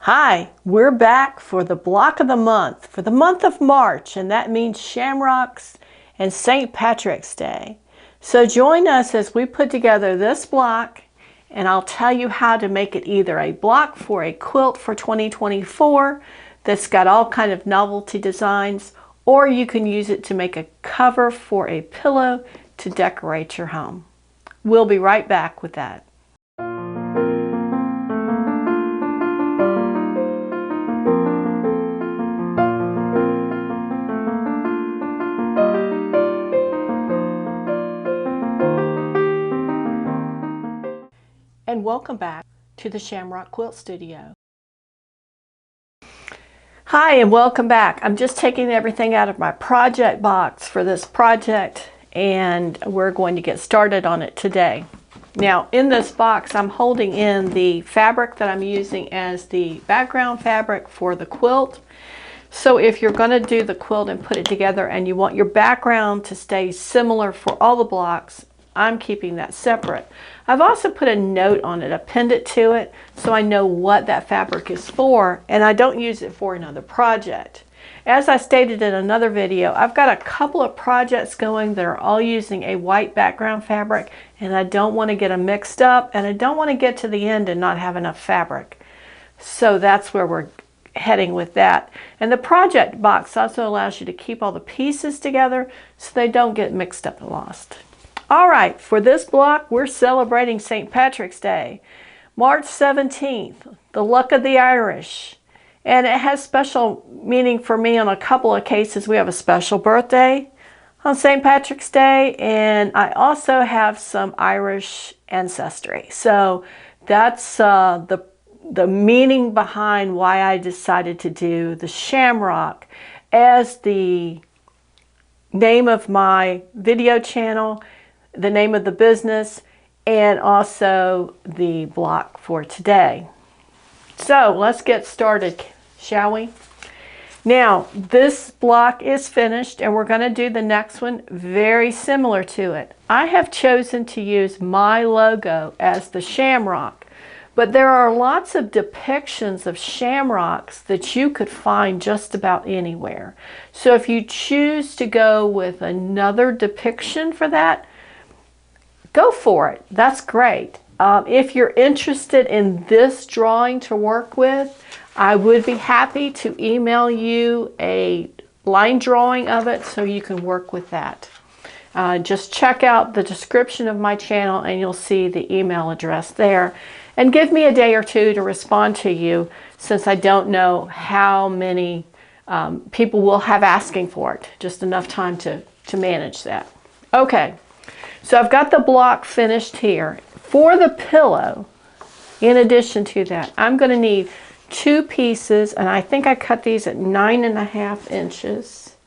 Hi, we're back for the block of the month, for the month of March, and that means Shamrocks and St. Patrick's Day. So join us as we put together this block, and I'll tell you how to make it either a block for a quilt for 2024 that's got all kind of novelty designs, or you can use it to make a cover for a pillow to decorate your home. We'll be right back with that. And welcome back to the Shamrock Quilt Studio. Hi, and welcome back. I'm just taking everything out of my project box for this project, and we're going to get started on it today. Now, in this box, I'm holding in the fabric that I'm using as the background fabric for the quilt. So if you're going to do the quilt and put it together and you want your background to stay similar for all the blocks, I'm keeping that separate. I've also put a note on it, append it to it, so I know what that fabric is for, and I don't use it for another project. As I stated in another video, I've got a couple of projects going that are all using a white background fabric, and I don't want to get them mixed up, and I don't want to get to the end and not have enough fabric. So that's where we're heading with that. And the project box also allows you to keep all the pieces together so they don't get mixed up and lost. All right, for this block, we're celebrating St. Patrick's Day, March 17th, the luck of the Irish. And it has special meaning for me on a couple of cases. We have a special birthday on St. Patrick's Day, and I also have some Irish ancestry. So that's the meaning behind why I decided to do the Shamrock as the name of my video channel, the name of the business, and also the block for today. So let's get started, shall we? Now, this block is finished, and we're going to do the next one very similar to it. I have chosen to use my logo as the Shamrock, but there are lots of depictions of shamrocks that you could find just about anywhere. So if you choose to go with another depiction for that, go for it. That's great. If you're interested in this drawing to work with, I would be happy to email you a line drawing of it so you can work with that. Just check out the description of my channel and you'll see the email address there. And give me a day or two to respond to you, since I don't know how many people will have asking for it. Just enough time to manage that. Okay. So I've got the block finished here. For the pillow, in addition to that, I'm going to need two pieces, and I think I cut these at 9.5 inches.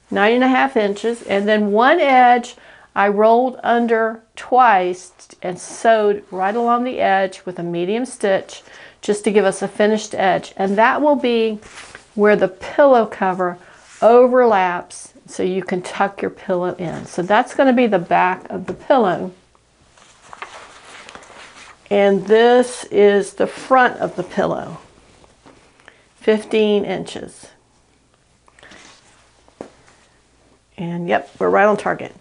9.5 inches, and then one edge I rolled under twice and sewed right along the edge with a medium stitch just to give us a finished edge. And that will be where the pillow cover overlaps, so you can tuck your pillow in. So that's going to be the back of the pillow. And this is the front of the pillow, 15 inches. And yep, we're right on target.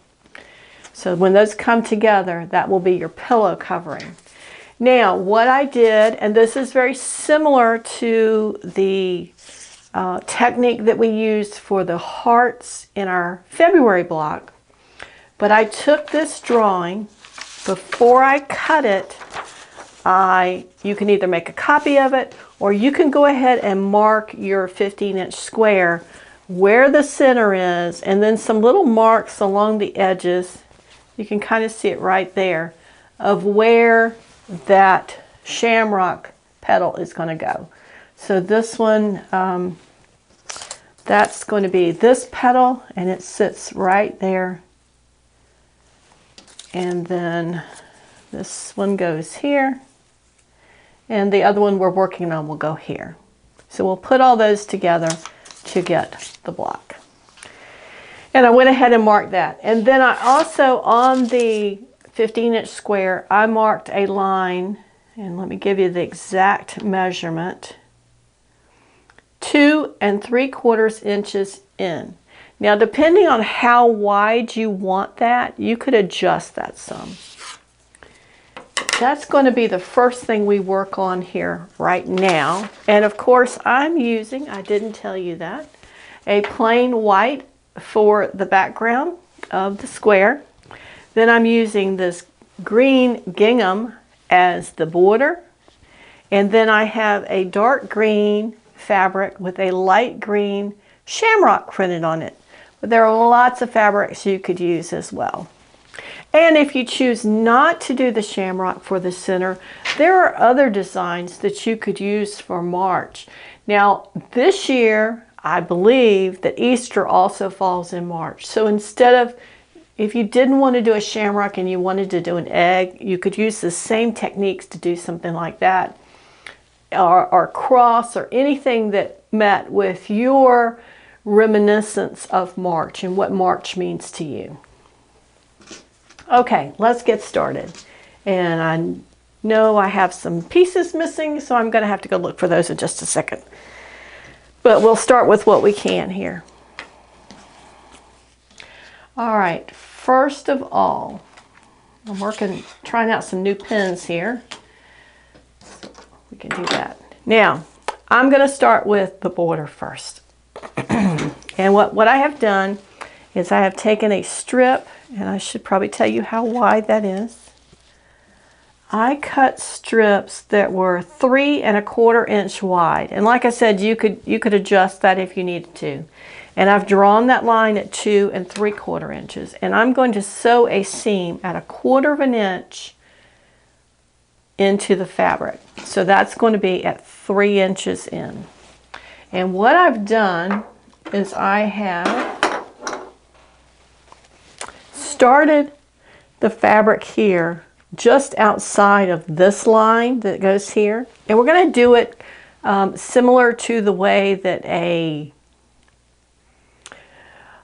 So when those come together, that will be your pillow covering. Now, what I did, and this is very similar to the technique that we used for the hearts in our February block, but I took this drawing. Before I cut it, you can either make a copy of it, or you can go ahead and mark your 15-inch square where the center is, and then some little marks along the edges. You can kind of see it right there of where that shamrock petal is going to go. So this one, that's going to be this petal, and it sits right there. And then this one goes here, and the other one we're working on will go here. So we'll put all those together to get the block. And I went ahead and marked that. And then I also, on the 15-inch square, I marked a line, and let me give you the exact measurement. 2 3/4 inches in. Now, depending on how wide you want that, you could adjust that some. That's going to be the first thing we work on here right now. And of course, I'm using, I didn't tell you that, a plain white for the background of the square. Then I'm using this green gingham as the border. And then I have a dark green fabric with a light green shamrock printed on it. But there are lots of fabrics you could use as well. And if you choose not to do the shamrock for the center, there are other designs that you could use for March. Now, this year, I believe that Easter also falls in March. So instead of, if you didn't want to do a shamrock and you wanted to do an egg, you could use the same techniques to do something like that. Or cross, or anything that met with your reminiscence of March and what March means to you. Okay, let's get started. And I know I have some pieces missing, so I'm going to have to go look for those in just a second. But we'll start with what we can here. All right, first of all, I'm trying out some new pens here. So we can do that. Now, I'm going to start with the border first. And what I have done is I have taken a strip, and I should probably tell you how wide that is. I cut strips that were 3 1/4 inch wide. And like I said, you could adjust that if you needed to. And I've drawn that line at 2 3/4 inches. And I'm going to sew a seam at 1/4 inch into the fabric. So that's going to be at 3 inches in. And what I've done is I have started the fabric here just outside of this line that goes here. And we're going to do it similar to the way that a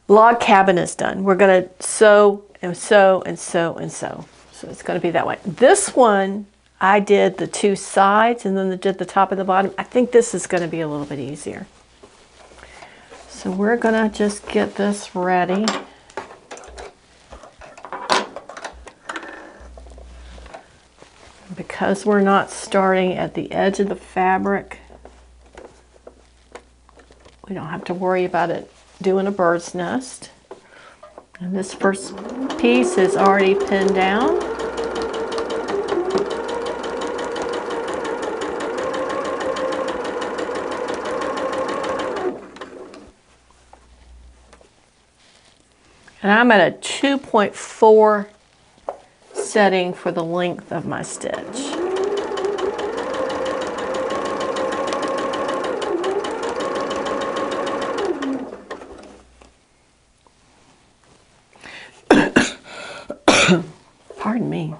log cabin is done. We're going to sew and sew and sew and sew. So it's going to be that way. This one, I did the 2 sides and then did the top and the bottom. I think this is going to be a little bit easier. So we're going to just get this ready. Because we're not starting at the edge of the fabric, we don't have to worry about it doing a bird's nest. And this first piece is already pinned down. And I'm at a 2.4 setting for the length of my stitch. Pardon me.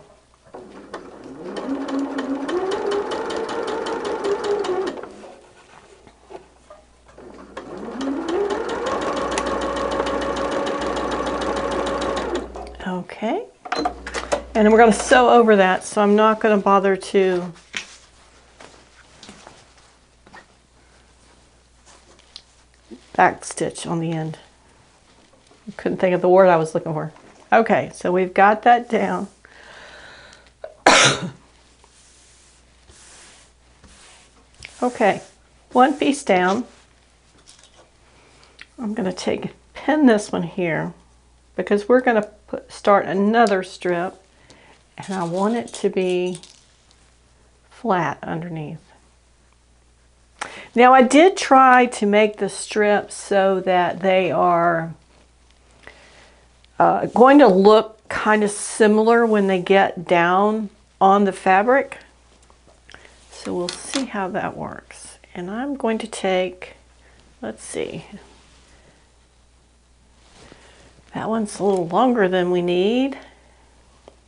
Okay. And we're going to sew over that, so I'm not going to bother to back stitch on the end. I couldn't think of the word I was looking for. Okay, so we've got that down. Okay, one piece down. I'm going to pin this one here because we're going to start another strip. And I want it to be flat underneath. Now I did try to make the strips so that they are going to look kind of similar when they get down on the fabric. So we'll see how that works. And I'm going to take, let's see, that one's a little longer than we need.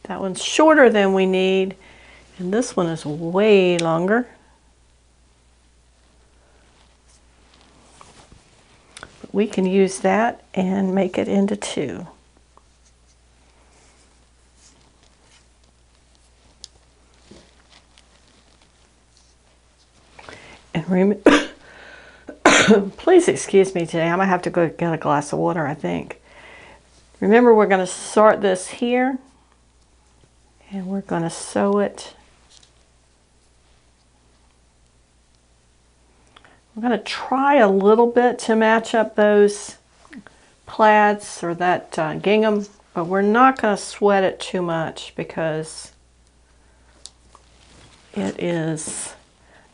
That one's shorter than we need, and this one is way longer. But we can use that and make it into 2. And Please excuse me today. I'm going to have to go get a glass of water, I think. Remember, we're going to start this here, and we're going to sew it. I'm going to try a little bit to match up those plaids or that gingham, but we're not going to sweat it too much because it is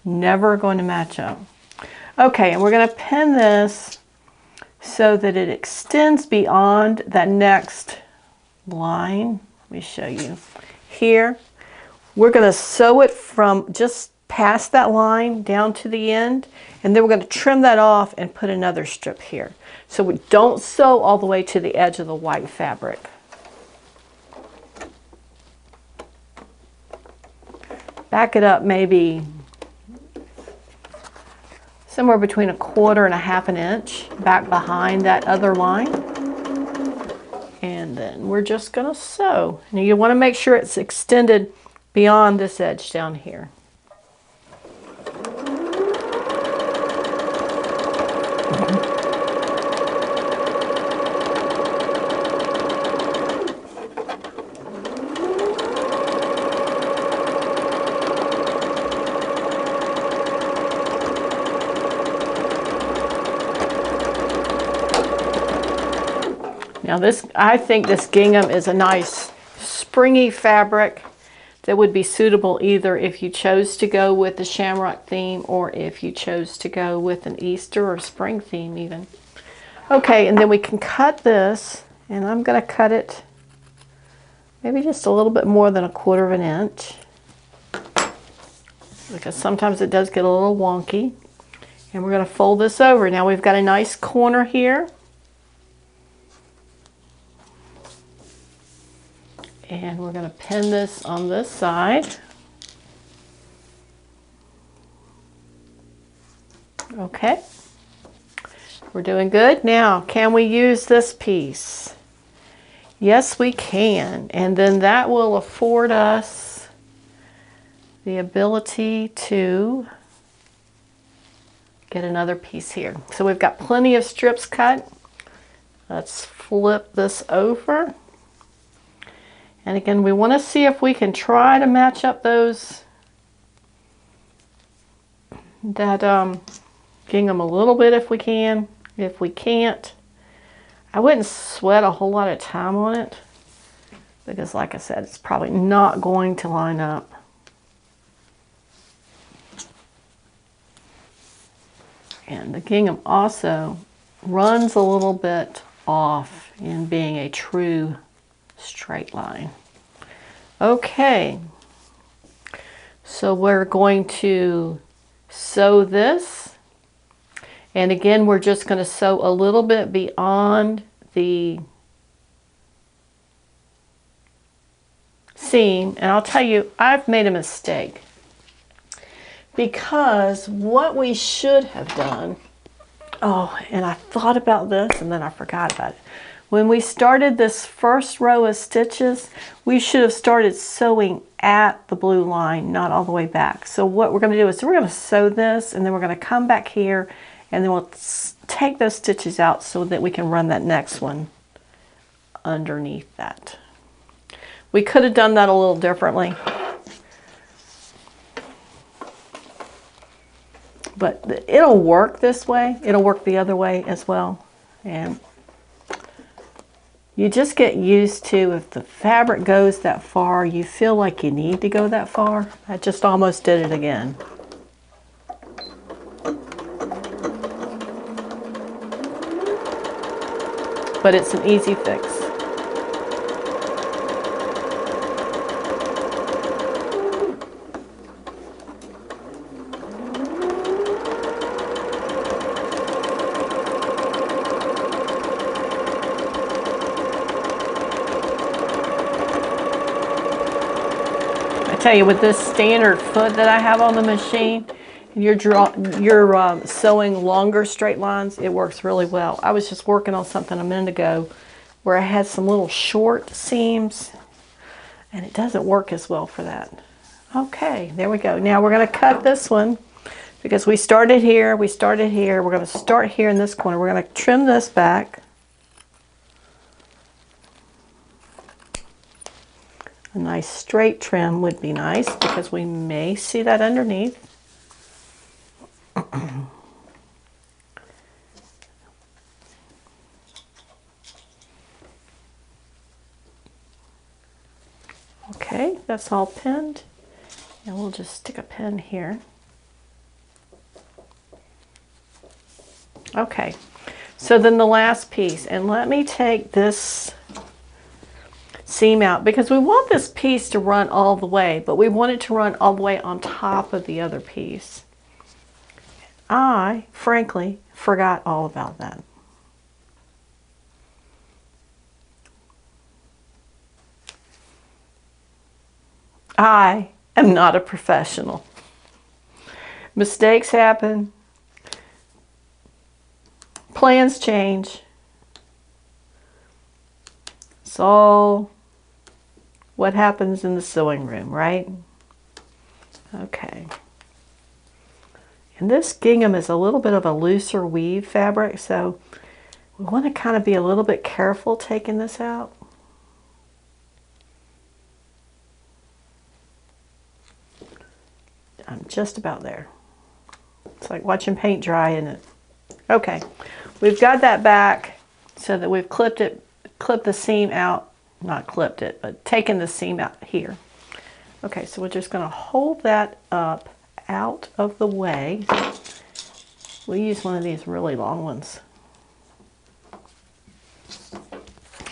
never going to match up. Okay, and we're going to pin this so that it extends beyond that next line. Let me show you. Here, we're going to sew it from just past that line down to the end, and then we're going to trim that off and put another strip here. So we don't sew all the way to the edge of the white fabric. Back it up maybe somewhere between 1/4 and 1/2 inch back behind that other line. And then we're just going to sew. Now you want to make sure it's extended beyond this edge down here. Now I think this gingham is a nice springy fabric that would be suitable either if you chose to go with the Shamrock theme or if you chose to go with an Easter or spring theme even. Okay, and then we can cut this, and I'm going to cut it maybe just a little bit more than 1/4 inch because sometimes it does get a little wonky. And we're going to fold this over. Now we've got a nice corner here. And we're going to pin this on this side. Okay. We're doing good. Now, can we use this piece? Yes, we can. And then that will afford us the ability to get another piece here. So we've got plenty of strips cut. Let's flip this over. And again, we want to see if we can try to match up that gingham a little bit if we can. If we can't, I wouldn't sweat a whole lot of time on it because, like I said, it's probably not going to line up. And the gingham also runs a little bit off in being a true straight line. Okay, so we're going to sew this, and again we're just going to sew a little bit beyond the seam. And I'll tell you, I've made a mistake because what we should have done, oh, and I thought about this and then I forgot about it. When we started this first row of stitches, we should have started sewing at the blue line, not all the way back. So what we're going to do is we're going to sew this, and then we're going to come back here, and then we'll take those stitches out so that we can run that next one underneath that. We could have done that a little differently, but it'll work this way. It'll work the other way as well. And you just get used to, if the fabric goes that far, you feel like you need to go that far. I just almost did it again. But it's an easy fix. Tell you, with this standard foot that I have on the machine, you're sewing longer straight lines, it works really well. I was just working on something a minute ago where I had some little short seams, and it doesn't work as well for that. Okay, there we go. Now we're going to cut this one. because we started here, we're going to start here in this corner. We're going to trim this back. A nice straight trim would be nice because we may see that underneath. Okay, that's all pinned. And we'll just stick a pin here. Okay, so then the last piece, and let me take this seam out because we want this piece to run all the way, but we want it to run all the way on top of the other piece. I, frankly, forgot all about that. I am not a professional. Mistakes happen. Plans change. It's all what happens in the sewing room, right? Okay. And this gingham is a little bit of a looser weave fabric, so we want to kind of be a little bit careful taking this out. I'm just about there. It's like watching paint dry, isn't it? Okay, we've got that back so that we've clipped the seam out, not clipped it, but taken the seam out here. Okay, so we're just going to hold that up out of the way. We'll use one of these really long ones.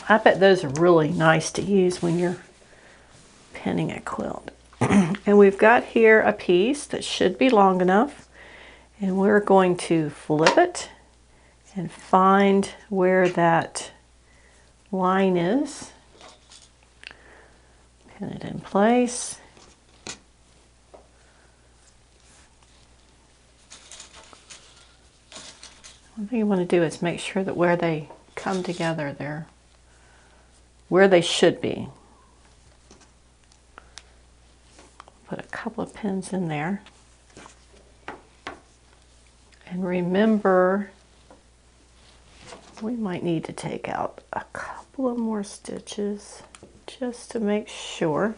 I bet those are really nice to use when you're pinning a quilt. And we've got here a piece that should be long enough, and we're going to flip it and find where that line is. Pin it in place. One thing you want to do is make sure that where they come together, they're where they should be. Put a couple of pins in there. And remember, we might need to take out a couple of more stitches just to make sure.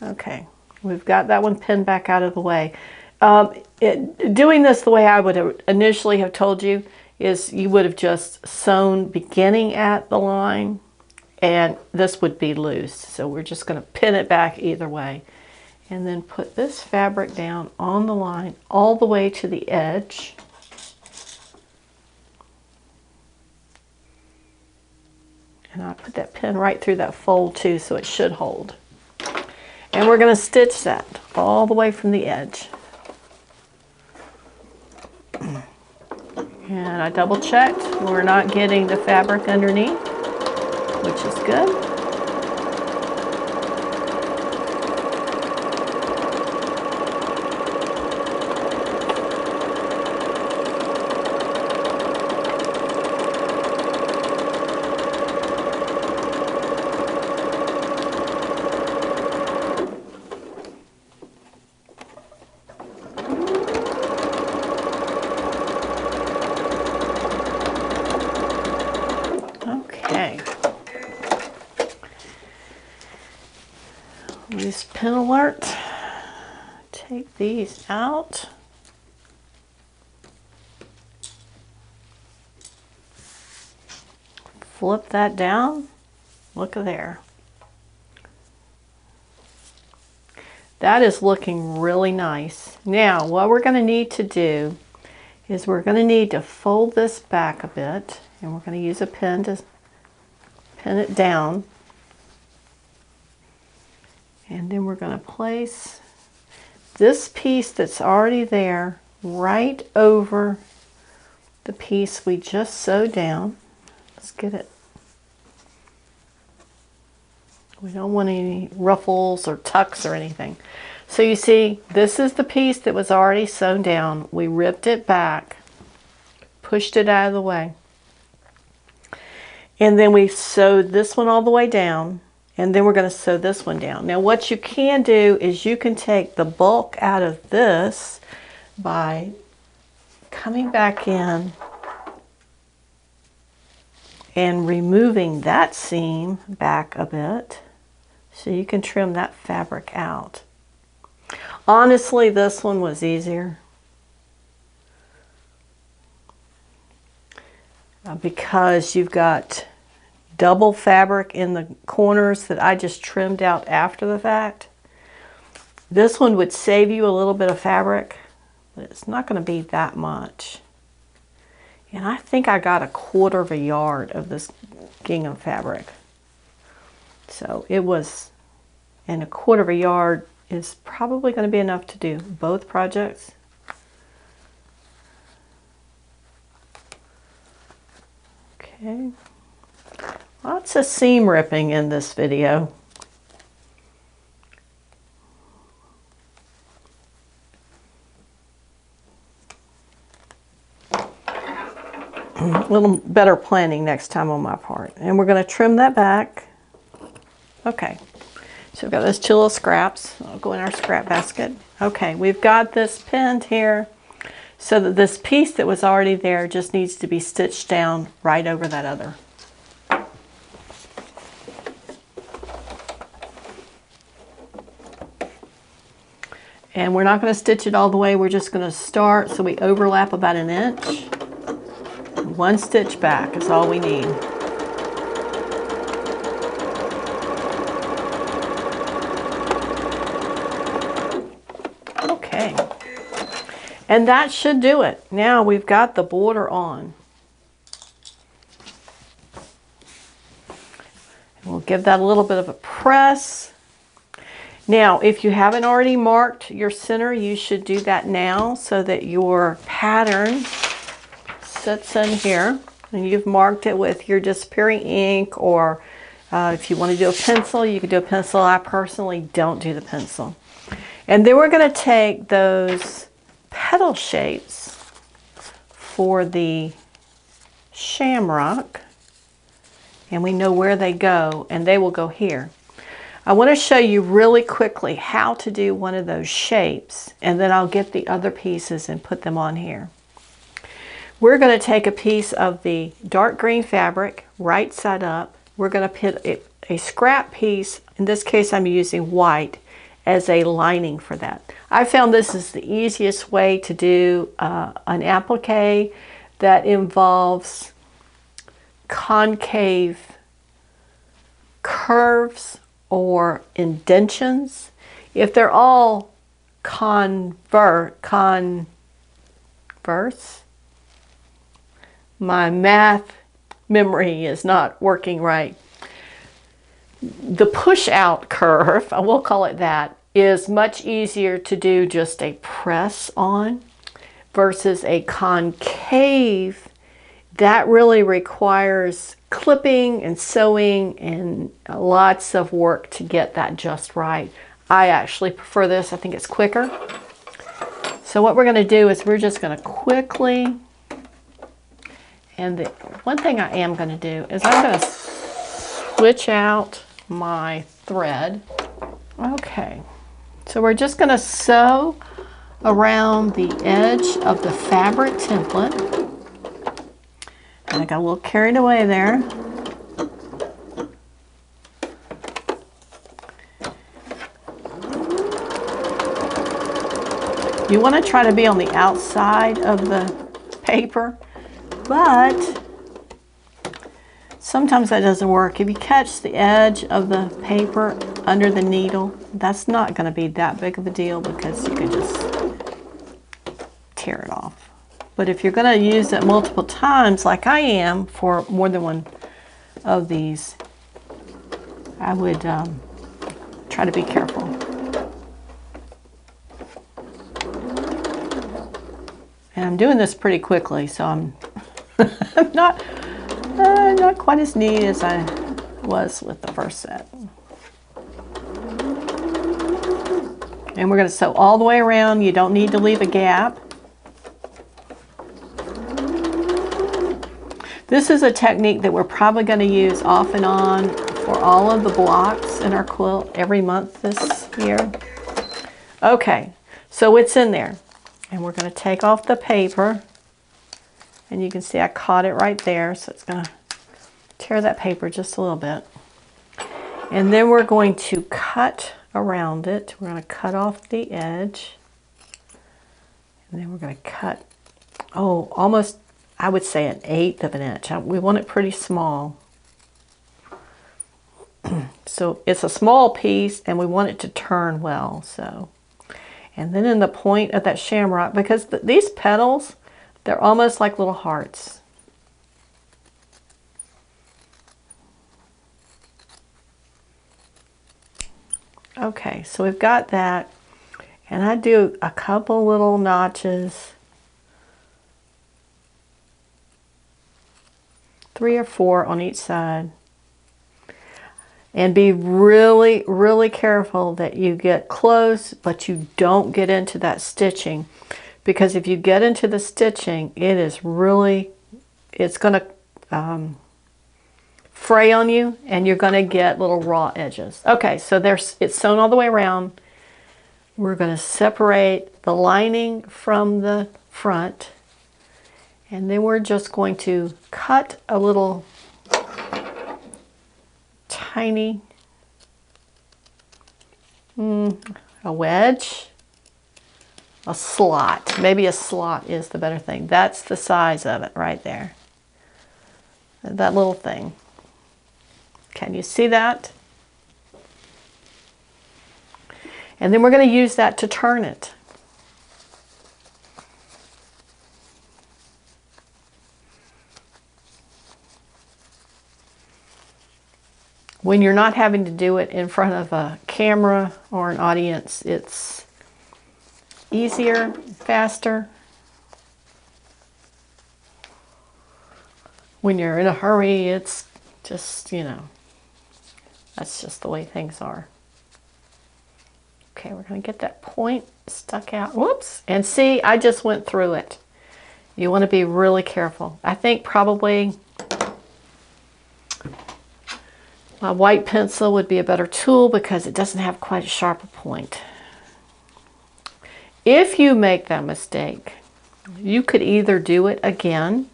Okay, we've got that one pinned back out of the way. Doing this the way I would have initially have told you is you would have just sewn beginning at the line, and this would be loose. So we're just going to pin it back either way. And then put this fabric down on the line all the way to the edge. And I put that pin right through that fold too, so it should hold. And we're going to stitch that all the way from the edge. And I double checked. We're not getting the fabric underneath, which is good. Loose pin alert. Take these out. Flip that down. Look there. That is looking really nice. Now, what we're going to need to do is we're going to need to fold this back a bit, and we're going to use a pin to pin it down. And then we're going to place this piece that's already there right over the piece we just sewed down. Let's get it. We don't want any ruffles or tucks or anything. So you see, this is the piece that was already sewn down. We ripped it back, pushed it out of the way. And then we sewed this one all the way down. And then we're going to sew this one down. Now what you can do is you can take the bulk out of this, by coming back in and removing that seam back a bit so you can trim that fabric out. Honestly, this one was easier because you've got double fabric in the corners that I just trimmed out after the fact. This one would save you a little bit of fabric, but it's not going to be that much. And I think I got 1/4 yard of this gingham fabric. So it was, and 1/4 yard is probably going to be enough to do both projects. Okay. Lots of seam ripping in this video. A little better planning next time on my part. And we're going to trim that back. Okay, so we've got those 2 little scraps. I'll go in our scrap basket. Okay, we've got this pinned here so that this piece that was already there just needs to be stitched down right over that other. And we're not going to stitch it all the way. We're just going to start so we overlap about 1 inch. 1 stitch back is all we need. Okay. And that should do it. Now we've got the border on. We'll give that a little bit of a press. Now, if you haven't already marked your center, you should do that now so that your pattern sits in here. And you've marked it with your disappearing ink, or if you want to do a pencil, you can do a pencil. I personally don't do the pencil. And then we're going to take those petal shapes for the Shamrock, and we know where they go, and they will go here. I want to show you really quickly how to do one of those shapes, and then I'll get the other pieces and put them on here. We're going to take a piece of the dark green fabric, right side up. We're going to put a scrap piece, in this case I'm using white, as a lining for that. I found this is the easiest way to do an applique that involves concave curves or indentions. If they're all converse, my math memory is not working right. The push out curve, I will call it that, is much easier to do just a press on versus a concave. That really requires clipping and sewing and lots of work to get that just right. I actually prefer this. I think it's quicker. So what we're going to do is we're just going to quickly, and the one thing I am going to do is I'm going to switch out my thread. Okay, so we're just going to sew around the edge of the fabric template. And I got a little carried away there. You want to try to be on the outside of the paper, but sometimes that doesn't work. If you catch the edge of the paper under the needle, that's not going to be that big of a deal because you can just tear it off. But if you're going to use it multiple times, like I am, for more than one of these, I would try to be careful. And I'm doing this pretty quickly, so I'm not quite as neat as I was with the first set. And we're going to sew all the way around. You don't need to leave a gap. This is a technique that we're probably going to use off and on for all of the blocks in our quilt every month this year. Okay, so it's in there. And we're going to take off the paper. And you can see I caught it right there, so it's going to tear that paper just a little bit. And then we're going to cut around it. We're going to cut off the edge. And then we're going to cut, oh, almost, I would say 1/8 of an inch. We want it pretty small. So it's a small piece and we want it to turn well. So, and then in the point of that shamrock, because these petals, they're almost like little hearts. Okay, so we've got that. And I do a couple little notches. 3 or 4 on each side. And be really, really careful that you get close, but you don't get into that stitching. Because if you get into the stitching, it is really, it's going to fray on you, and you're going to get little raw edges. Okay, so it's sewn all the way around. We're going to separate the lining from the front. And then we're just going to cut a little tiny, a wedge, a slot. Maybe a slot is the better thing. That's the size of it right there. That little thing. Can you see that? And then we're going to use that to turn it. When you're not having to do it in front of a camera or an audience, it's easier, faster. When you're in a hurry, it's just, you know, that's just the way things are. Okay, we're going to get that point stuck out. Whoops. And see, I just went through it. You want to be really careful. I think probably my white pencil would be a better tool because it doesn't have quite as sharp a point. If you make that mistake, you could either do it again.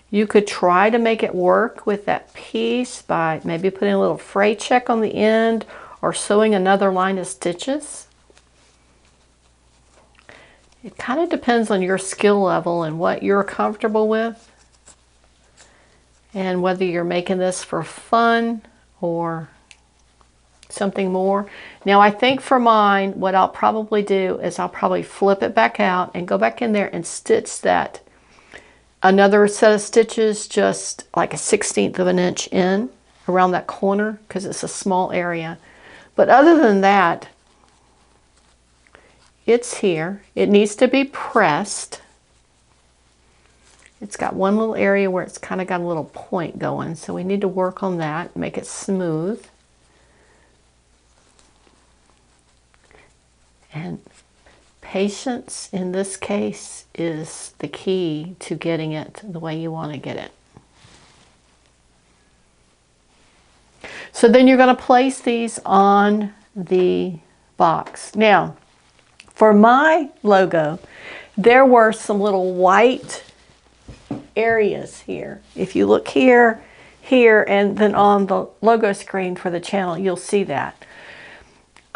You could try to make it work with that piece by maybe putting a little fray check on the end or sewing another line of stitches. It kind of depends on your skill level and what you're comfortable with, and whether you're making this for fun or something more. Now I think for mine, what I'll probably do is I'll probably flip it back out and go back in there and stitch that another set of stitches, just like a 1/16 of an inch in around that corner, because it's a small area. But other than that, it's here. It needs to be pressed. It's got one little area where it's kind of got a little point going, so we need to work on that, make it smooth. And patience in this case is the key to getting it the way you want to get it. So then you're going to place these on the box. Now, for my logo, there were some little white areas here. If you look here, here, and then on the logo screen for the channel, you'll see that.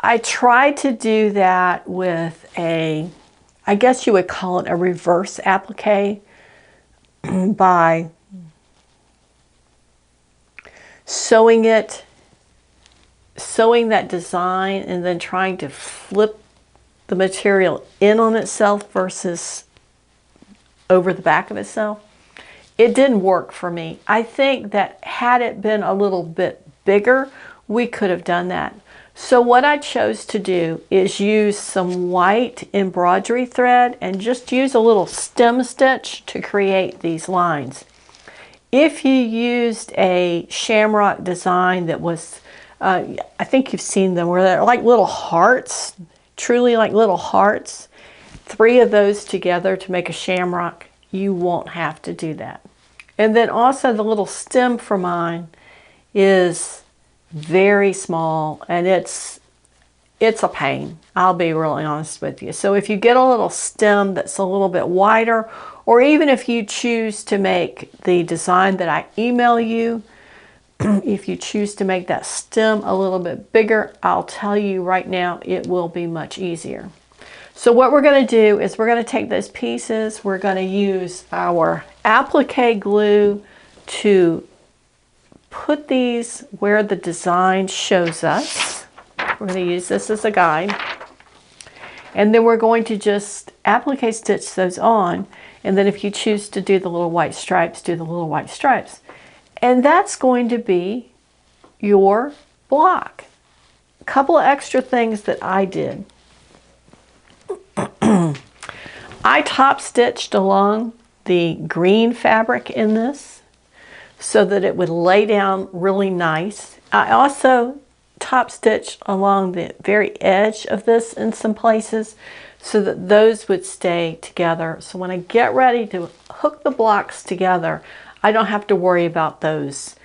I tried to do that with a, I guess you would call it a reverse applique, by sewing that design and then trying to flip the material in on itself versus over the back of itself. It didn't work for me. I think that had it been a little bit bigger, we could have done that. So what I chose to do is use some white embroidery thread and just use a little stem stitch to create these lines. If you used a Shamrock design that was, I think you've seen them, where they're like little hearts, truly like little hearts, 3 of those together to make a shamrock, you won't have to do that. And then also the little stem for mine is very small, and it's it's a pain. I'll be really honest with you. So if you get a little stem that's a little bit wider, or even if you choose to make the design that I email you, if you choose to make that stem a little bit bigger, I'll tell you right now, it will be much easier. So what we're going to do is we're going to take those pieces, we're going to use our applique glue to put these where the design shows us. We're going to use this as a guide. And then we're going to just applique stitch those on. And then if you choose to do the little white stripes, do the little white stripes. And that's going to be your block. A couple of extra things that I did. I top stitched along the green fabric in this so that it would lay down really nice. I also top stitched along the very edge of this in some places so that those would stay together. So when I get ready to hook the blocks together, I don't have to worry about those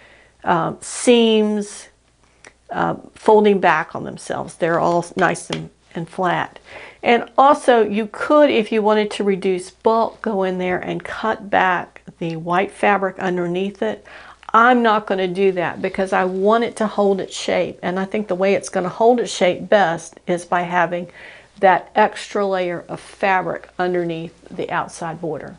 seams folding back on themselves. They're all nice and flat. And also you could, if you wanted to reduce bulk, go in there and cut back the white fabric underneath it. I'm not going to do that because I want it to hold its shape. And I think the way it's going to hold its shape best is by having that extra layer of fabric underneath the outside border.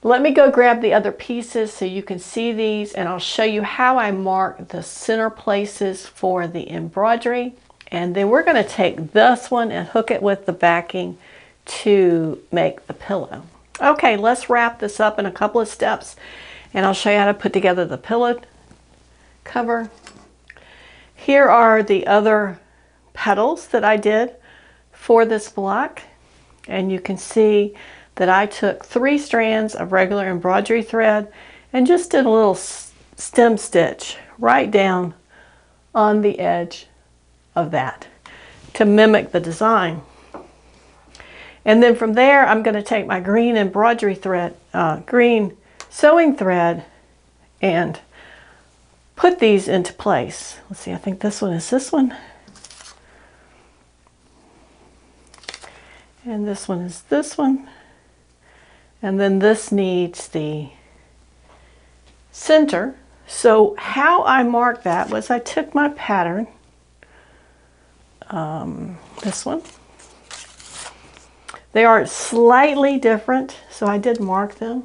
Let me go grab the other pieces so you can see these, and I'll show you how I mark the center places for the embroidery. And then we're going to take this one and hook it with the backing to make the pillow. Okay, let's wrap this up in a couple of steps, and I'll show you how to put together the pillow cover. Here are the other petals that I did for this block, and you can see that I took 3 strands of regular embroidery thread and just did a little stem stitch right down on the edge of that to mimic the design. And then from there, I'm going to take my green embroidery thread, green sewing thread, and put these into place. Let's see, I think this one is this one. And this one is this one. And then this needs the center. So how I marked that was I took my pattern, this one. They are slightly different, so I did mark them.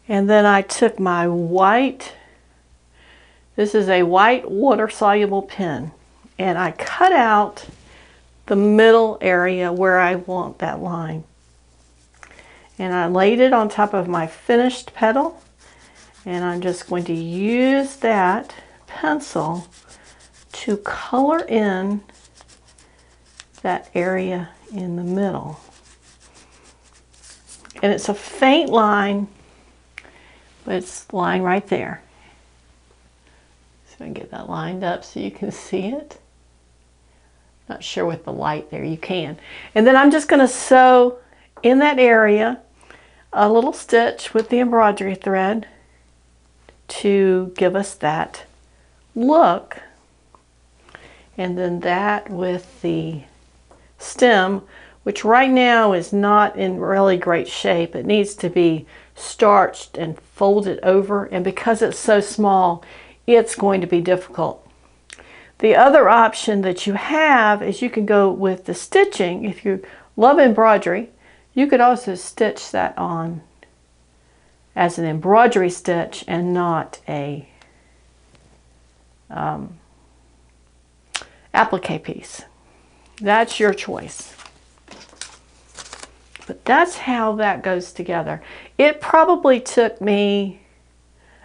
And then I took my white, this is a white water-soluble pen, and I cut out the middle area where I want that line. And I laid it on top of my finished petal, and I'm just going to use that pencil to color in that area in the middle. And it's a faint line, but it's lying right there. So I can get that lined up so you can see it. Not sure with the light there, you can. And then I'm just going to sew in that area a little stitch with the embroidery thread to give us that look. And then that with the stem, which right now is not in really great shape. It needs to be starched and folded over, and because it's so small, it's going to be difficult. The other option that you have is you can go with the stitching. If you love embroidery, you could also stitch that on as an embroidery stitch and not a applique piece. That's your choice. But that's how that goes together. It probably took me,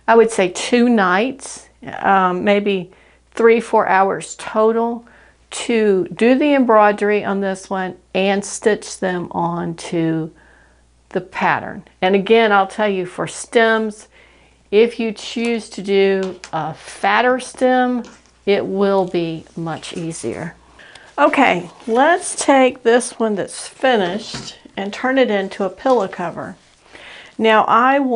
I would say 2 nights, maybe 3-4 hours total to do the embroidery on this one and stitch them onto the pattern. And again, I'll tell you, for stems, if you choose to do a fatter stem, it will be much easier. Okay, let's take this one that's finished and turn it into a pillow cover. Now I'm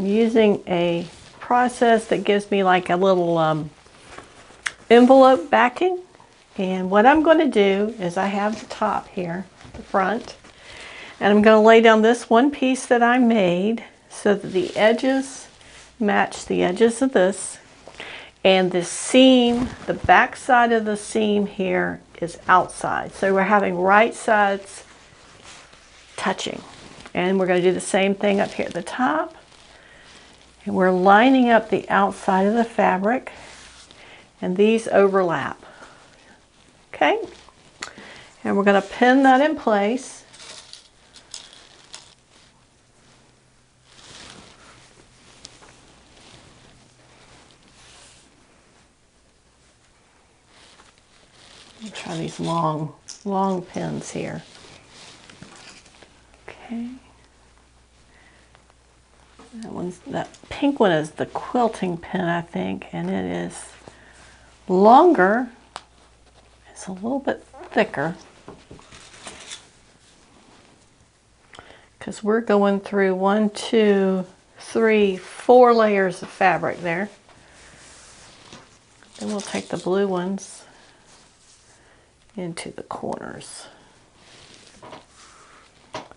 using a process that gives me like a little envelope backing. And what I'm going to do is I have the top here, the front, and I'm going to lay down this one piece that I made so that the edges match the edges of this. And the seam, the back side of the seam here is outside. So we're having right sides touching. And we're going to do the same thing up here at the top. And we're lining up the outside of the fabric. And these overlap. Okay? And we're going to pin that in place. I'll try these long pins here. Okay. That pink one is the quilting pin, I think, and it is longer. It's a little bit thicker because we're going through 1, 2, 3, 4 layers of fabric there. Then we'll take the blue ones into the corners.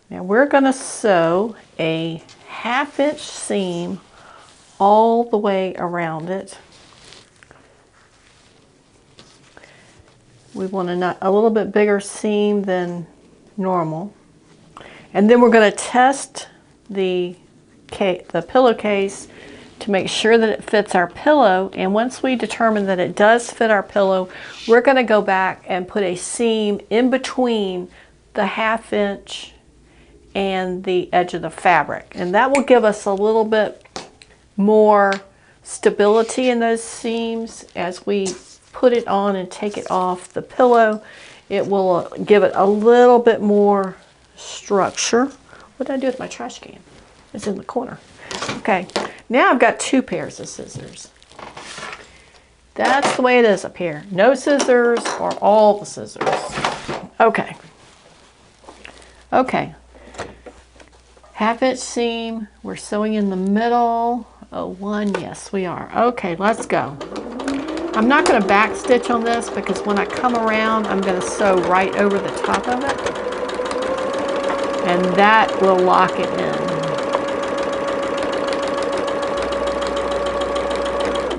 Now we're going to sew a 1/2 inch seam all the way around it. We want a little bit bigger seam than normal. And then we're going to test the pillowcase to make sure that it fits our pillow. And once we determine that it does fit our pillow, we're going to go back and put a seam in between the 1/2 inch and the edge of the fabric. And that will give us a little bit more stability in those seams as we put it on and take it off the pillow. It will give it a little bit more structure. What did I do with my trash can? It's in the corner. Okay, now I've got 2 pairs of scissors. That's the way it is up here. No scissors or all the scissors. Okay. Okay. 1/2 inch seam. We're sewing in the middle. Oh, 1, yes we are. Okay, let's go. I'm not going to back stitch on this because when I come around, I'm going to sew right over the top of it. And that will lock it in.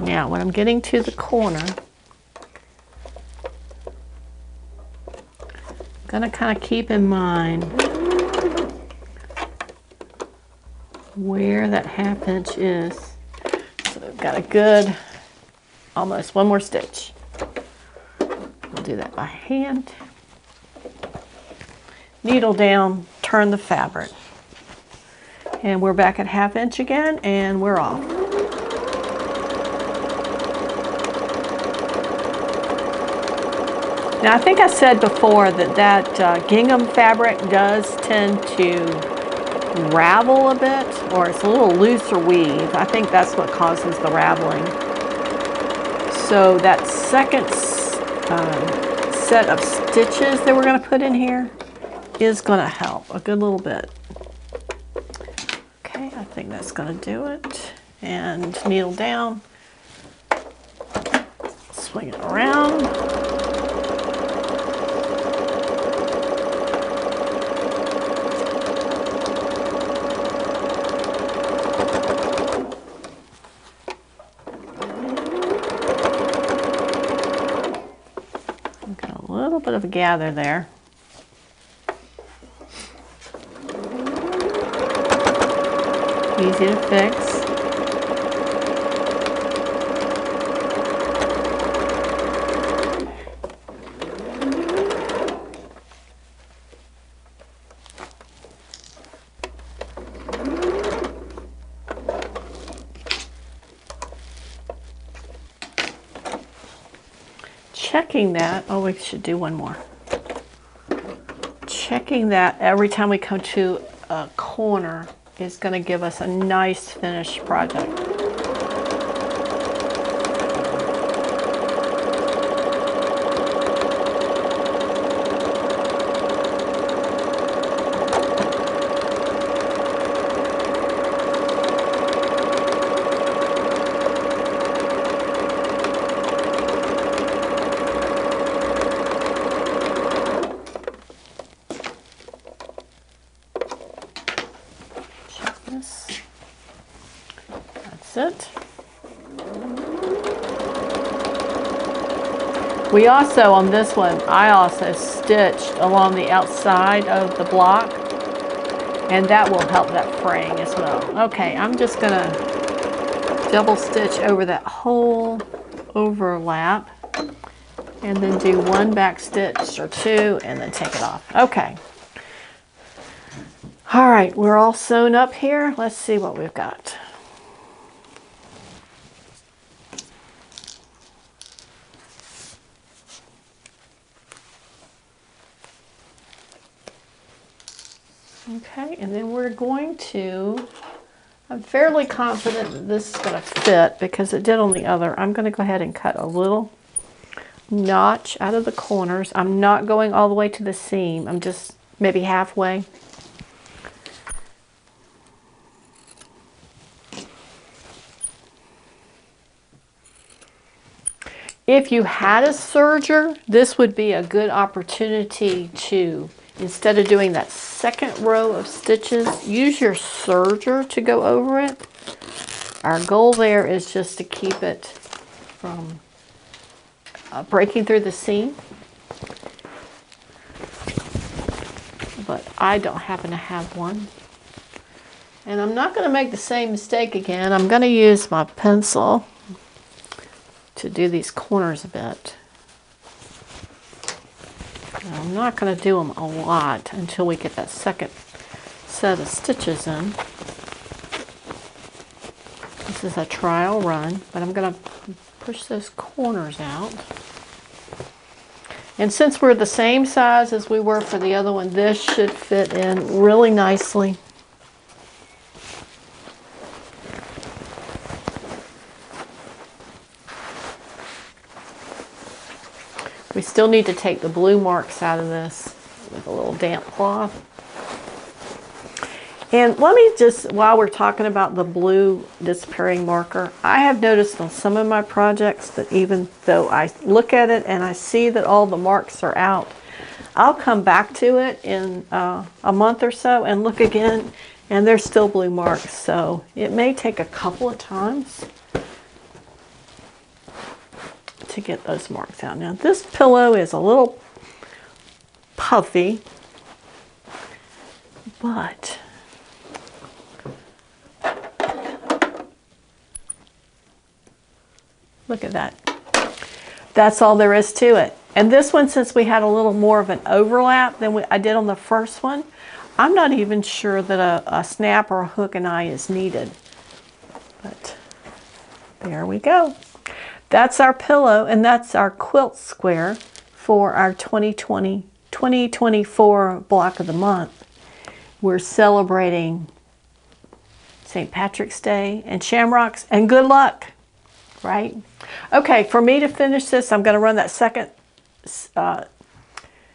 Now, when I'm getting to the corner, I'm going to kind of keep in mind where that 1/2 inch is. So I've got a good, almost 1 more stitch. I'll do that by hand. Needle down, turn the fabric. And we're back at 1/2 inch again, and we're off. Now I think I said before that gingham fabric does tend to ravel a bit, or it's a little looser weave. I think that's what causes the raveling. So that second set of stitches that we're going to put in here is going to help a good little bit. Okay, I think that's going to do it. And needle down, swing it around. Bit of a gather there. Easy to fix. Checking that, oh, we should do one more. Checking that every time we come to a corner is going to give us a nice finished project. fix it. We also, on this one, I also stitched along the outside of the block, and that will help that fraying as well. Okay, I'm just gonna double stitch over that whole overlap and then do one back stitch or two and then take it off. Okay. All right, we're all sewn up here. Let's see what we've got. Okay, and then we're going to, I'm fairly confident that this is going to fit because it did on the other. I'm going to go ahead and cut a little notch out of the corners. I'm not going all the way to the seam. I'm just maybe halfway. If you had a serger, this would be a good opportunity to, instead of doing that second row of stitches, use your serger to go over it. Our goal there is just to keep it from breaking through the seam. But I don't happen to have one. And I'm not going to make the same mistake again. I'm going to use my pencil to do these corners a bit. I'm not going to do them a lot until we get that second set of stitches in. This is a trial run, but I'm going to push those corners out. And since we're the same size as we were for the other one, this should fit in really nicely. We still need to take the blue marks out of this with a little damp cloth. And let me just, while we're talking about the blue disappearing marker, I have noticed on some of my projects that even though I look at it and I see that all the marks are out, I'll come back to it in a month or so and look again, and there's still blue marks. So it may take a couple of times to get those marks out. Now this pillow is a little puffy, but look at that. That's all there is to it. And this one, since we had a little more of an overlap than I did on the first one, I'm not even sure that a snap or a hook and eye is needed. But there we go. That's our pillow, and that's our quilt square for our 2024 block of the month. We're celebrating St. Patrick's Day and Shamrocks, and good luck, right? Okay, for me to finish this, I'm going to run that second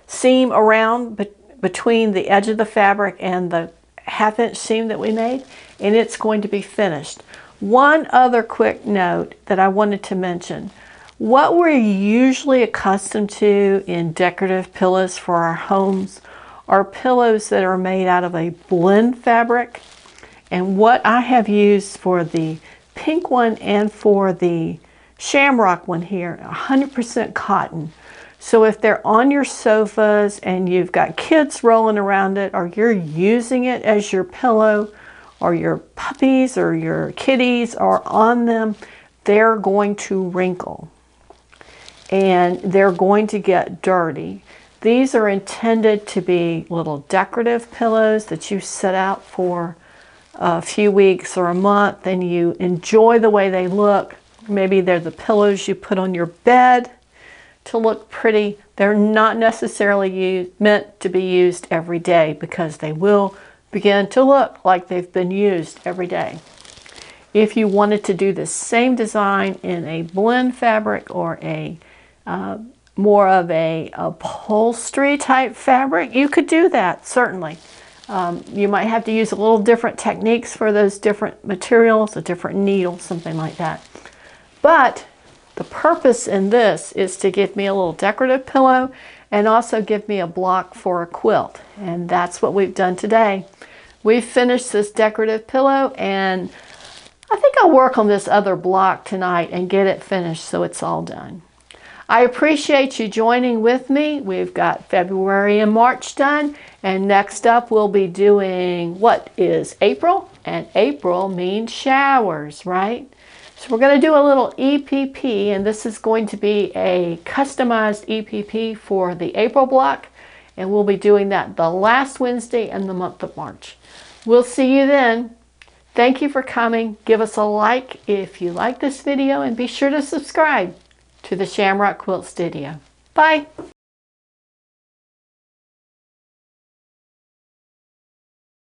seam around between the edge of the fabric and the half-inch seam that we made, and it's going to be finished. One other quick note that I wanted to mention. What we're usually accustomed to in decorative pillows for our homes are pillows that are made out of a blend fabric. And what I have used for the pink one and for the Shamrock one here, 100% cotton. So if they're on your sofas and you've got kids rolling around it, or you're using it as your pillow, or your puppies or your kitties are on them, they're going to wrinkle and they're going to get dirty. These are intended to be little decorative pillows that you set out for a few weeks or a month and you enjoy the way they look. Maybe they're the pillows you put on your bed to look pretty. They're not necessarily meant to be used every day because they will begin to look like they've been used every day. If you wanted to do the same design in a blend fabric or a more of a upholstery type fabric, you could do that, certainly. You might have to use a little different techniques for those different materials, a different needle, something like that. But the purpose in this is to give me a little decorative pillow and also give me a block for a quilt. And that's what we've done today. We've finished this decorative pillow, and I think I'll work on this other block tonight and get it finished so it's all done. I appreciate you joining with me. We've got February and March done, and next up we'll be doing what is April, and April means showers, right? So we're going to do a little EPP, and this is going to be a customized EPP for the April block, and we'll be doing that the last Wednesday in the month of March. We'll see you then. Thank you for coming. Give us a like if you like this video, and be sure to subscribe to the Shamrock Quilt Studio. Bye.